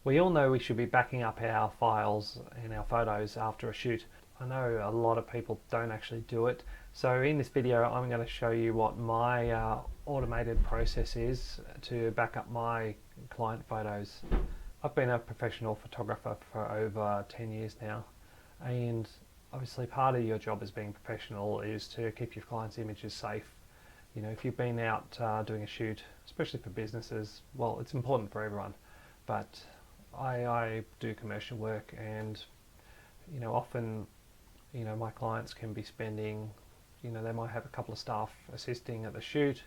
We all know we should be backing up our files and our photos after a shoot. I know a lot of people don't actually do it. So in this video I'm going to show you what my automated process is to back up my client photos. I've been a professional photographer for over 10 years now, and obviously part of your job as being professional is to keep your clients' images safe. You know, if you've been out doing a shoot, especially for businesses, well, it's important for everyone, but I do commercial work, and often my clients can be spending, they might have a couple of staff assisting at the shoot,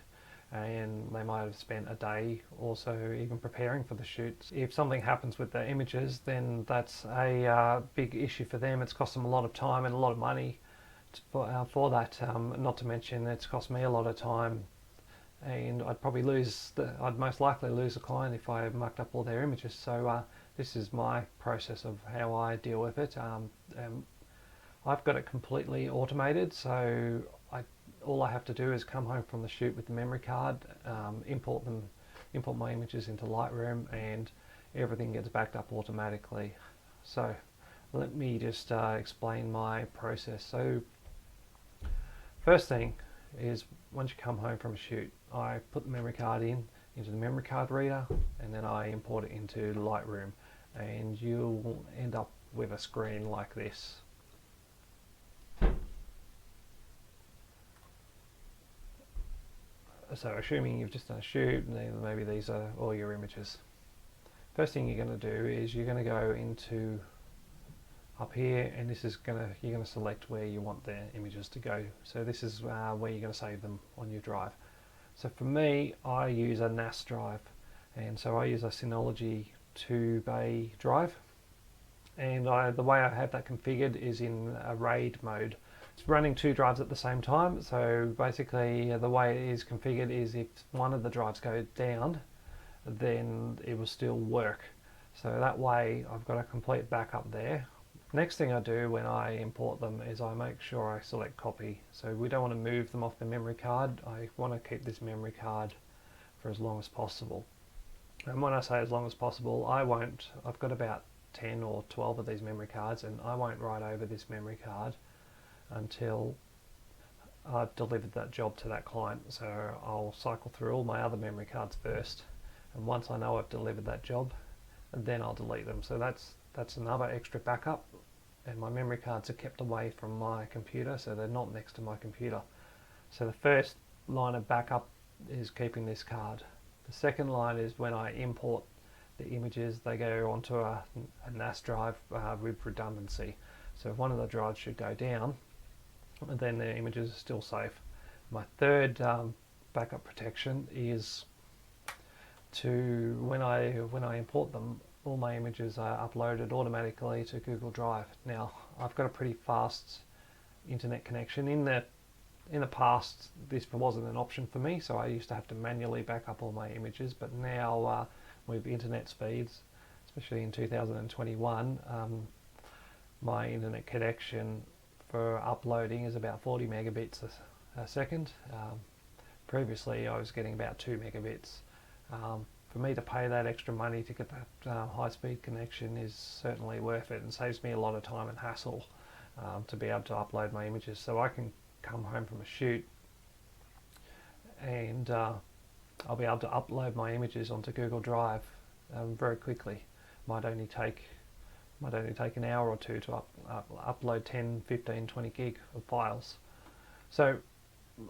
and they might have spent a day also even preparing for the shoot. If something happens with the images, then that's a big issue for them. It's cost them a lot of time and a lot of money for that. Not to mention it's cost me a lot of time, and I'd most likely lose a client if I mucked up all their images. So this is my process of how I deal with it. I've got it completely automated, so all I have to do is come home from the shoot with the memory card, import my images into Lightroom, and everything gets backed up automatically. So let me just explain my process. So first thing is, once you come home from a shoot, I put the memory card into the memory card reader, and then I import it into Lightroom, and you'll end up with a screen like this. So assuming you've just done a shoot, and then maybe these are all your images. First thing you're going to do is you're going to go into up here, and you're going to select where you want the images to go. So this is where you're going to save them on your drive. So for me, I use a NAS drive, and so I use a Synology 2-bay drive, and the way I have that configured is in a RAID mode. It's running two drives at the same time, so basically the way it is configured is if one of the drives goes down, then it will still work. So that way I've got a complete backup there. Next thing I do when I import them is I make sure I select copy. So we don't want to move them off the memory card. I want to keep this memory card for as long as possible. And when I say as long as possible, I've got about 10 or 12 of these memory cards, and I won't write over this memory card until I've delivered that job to that client. So I'll cycle through all my other memory cards first, and once I know I've delivered that job, then I'll delete them. So that's another extra backup, and my memory cards are kept away from my computer, so they're not next to my computer. So the first line of backup is keeping this card. The second line is when I import the images, they go onto a NAS drive with redundancy. So if one of the drives should go down, then the images are still safe. My third backup protection is to when I import them, all my images are uploaded automatically to Google Drive. Now I've got a pretty fast internet connection. In the past this wasn't an option for me, so I used to have to manually back up all my images, but now with internet speeds, especially in 2021, my internet connection for uploading is about 40 megabits a second. Previously I was getting about 2 megabits. For me to pay that extra money to get that high-speed connection is certainly worth it, and saves me a lot of time and hassle to be able to upload my images. So I can come home from a shoot, and I'll be able to upload my images onto Google Drive very quickly. Might only take an hour or two to upload 10, 15, 20 gig of files. So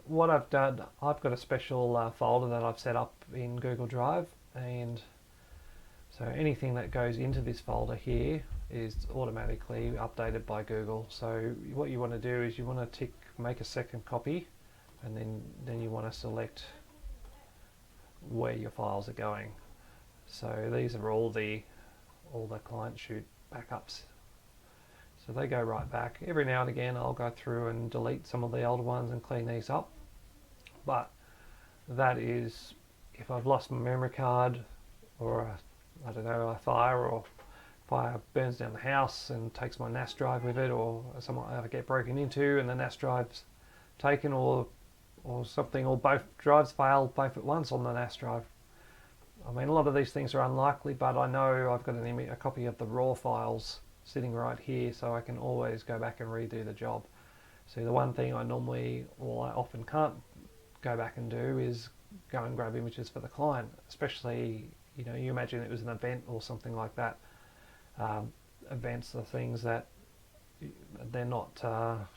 what I've done, I've got a special folder that I've set up in Google Drive, and so anything that goes into this folder here is automatically updated by Google. So what you want to do is you want to make a second copy, and then you want to select where your files are going. So these are all the client shoot backups. So they go right back. Every now and again I'll go through and delete some of the older ones and clean these up, but that is if I've lost my memory card, or I don't know, a fire burns down the house and takes my NAS drive with it, or I get broken into and the NAS drive's taken, or something, or both drives fail both at once on the NAS drive. I mean, a lot of these things are unlikely, but I know I've got a copy of the raw files sitting right here, so I can always go back and redo the job. So the one thing I often can't go back and do is go and grab images for the client, especially, you imagine it was an event or something like that. Events are things that they're not,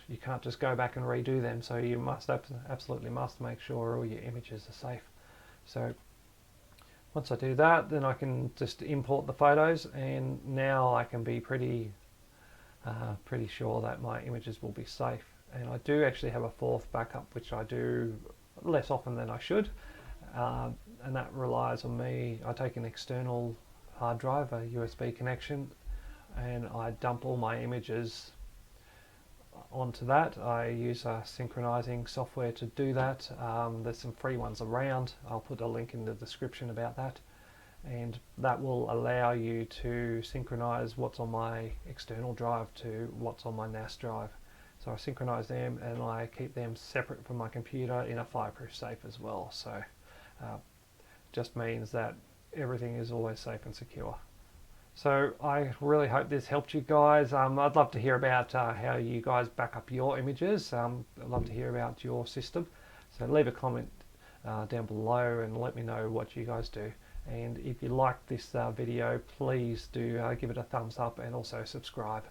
you can't just go back and redo them, so you absolutely must make sure all your images are safe. So once I do that, then I can just import the photos, and now I can be pretty sure that my images will be safe. And I do actually have a fourth backup, which I do less often than I should, and that relies on me. I take an external hard drive, a USB connection, and I dump all my images onto that. I use synchronizing software to do that. There's some free ones around. I'll put a link in the description about that, and that will allow you to synchronize what's on my external drive to what's on my NAS drive. So I synchronize them, and I keep them separate from my computer in a fireproof safe as well. So just means that everything is always safe and secure. So I really hope this helped you guys. I'd love to hear about how you guys back up your images. I'd love to hear about your system. So leave a comment down below and let me know what you guys do. And if you like this video, please do give it a thumbs up and also subscribe.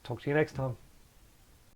Talk to you next time.